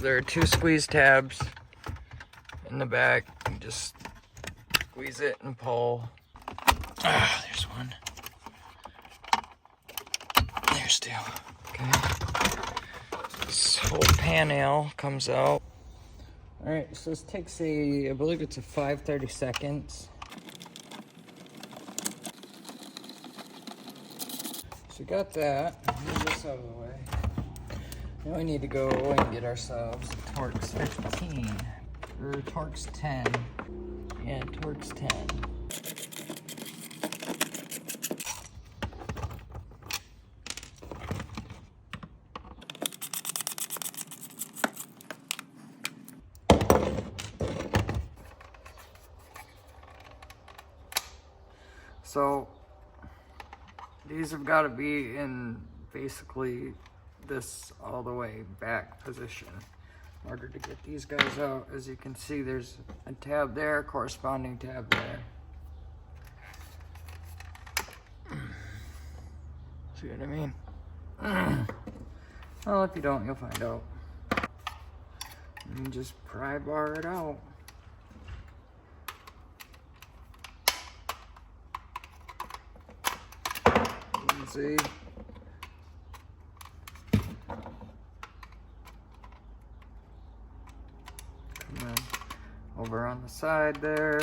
there are 2 squeeze tabs in the back. You just squeeze it and pull. Ah, there's one. There's 2. Okay. This whole panel comes out. All right, so this takes I believe it's a 5/32. So we got that. Move this out of the way. Now we need to go and get ourselves a Torx 15, or Torx 10. Yeah, Torx 10. So these have got to be in basically this all the way back position in order to get these guys out. As you can see, there's a tab there, corresponding tab there. See what I mean? Well, if you don't, you'll find out. You just pry bar it out. See? And then over on the side there,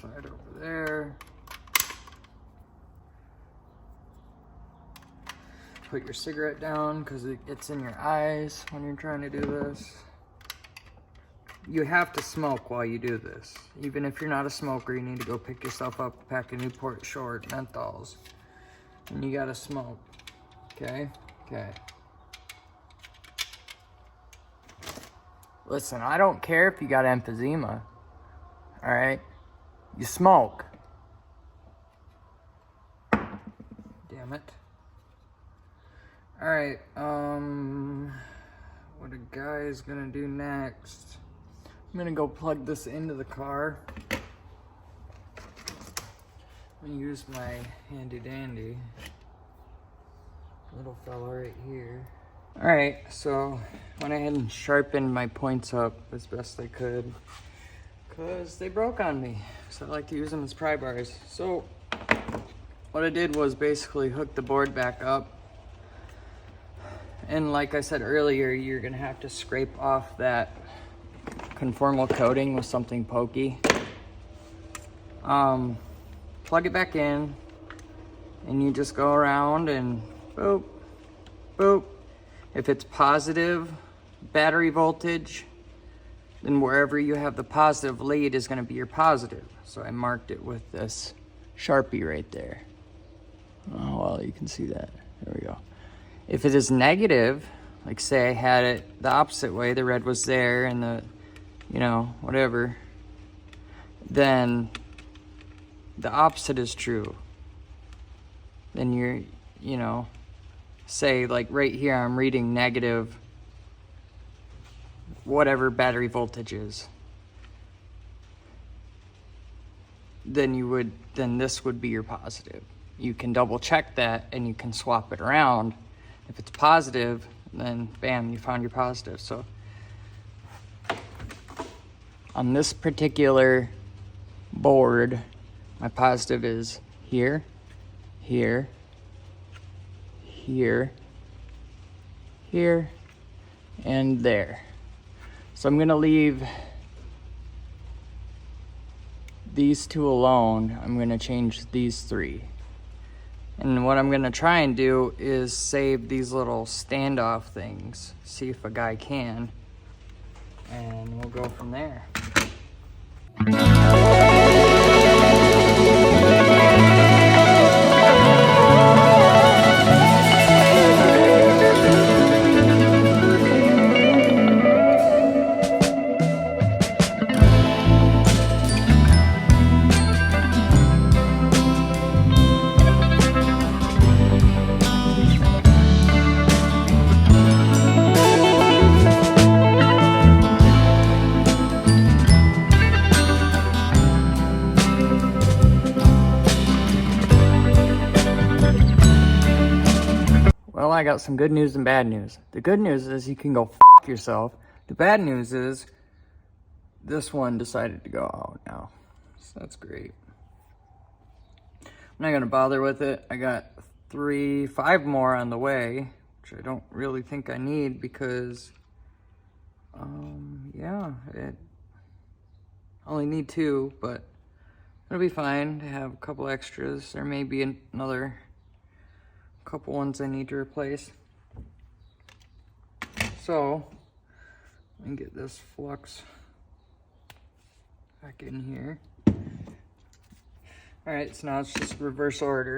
side over there. Put your cigarette down because it gets in your eyes when you're trying to do this. You have to smoke while you do this. Even if you're not a smoker, you need to go pick yourself up a pack of Newport Short menthols. And you gotta smoke. Okay? Okay. Listen, I don't care if you got emphysema. Alright? You smoke. Damn it. Alright, what a guy is gonna do next. I'm gonna go plug this into the car. I'm gonna use my handy dandy little fella right here. All right, so went ahead and sharpened my points up as best I could because they broke on me. So I like to use them as pry bars. So what I did was basically hook the board back up. And like I said earlier, you're gonna have to scrape off that conformal coating with something pokey. Plug it back in, and you just go around and boop, boop. If it's positive battery voltage, then wherever you have the positive lead is going to be your positive. So I marked it with this Sharpie right there. Oh, well, you can see that. There we go. If it is negative, like say I had it the opposite way, the red was there and the, you know, whatever, then the opposite is true. Then you're, you know, say like right here I'm reading negative whatever battery voltage is. Then this would be your positive. You can double check that and you can swap it around. If it's positive, then bam, you found your positive. So on this particular board, my positive is here, here, here, here, and there. So I'm gonna leave these 2 alone. I'm gonna change these 3. And what I'm gonna try and do is save these little standoff things, see if a guy can, and we'll go from there. Well, I got some good news and bad news. The good news is you can go shock yourself. The bad news is this one decided to go out now. So that's great. I'm not gonna bother with it. I got 5 more on the way, which I don't really think I need because, yeah, I only need 2, but it'll be fine to have a couple extras. There may be another couple ones I need to replace. So, let me get this flux back in here. All right, so now it's just reverse order.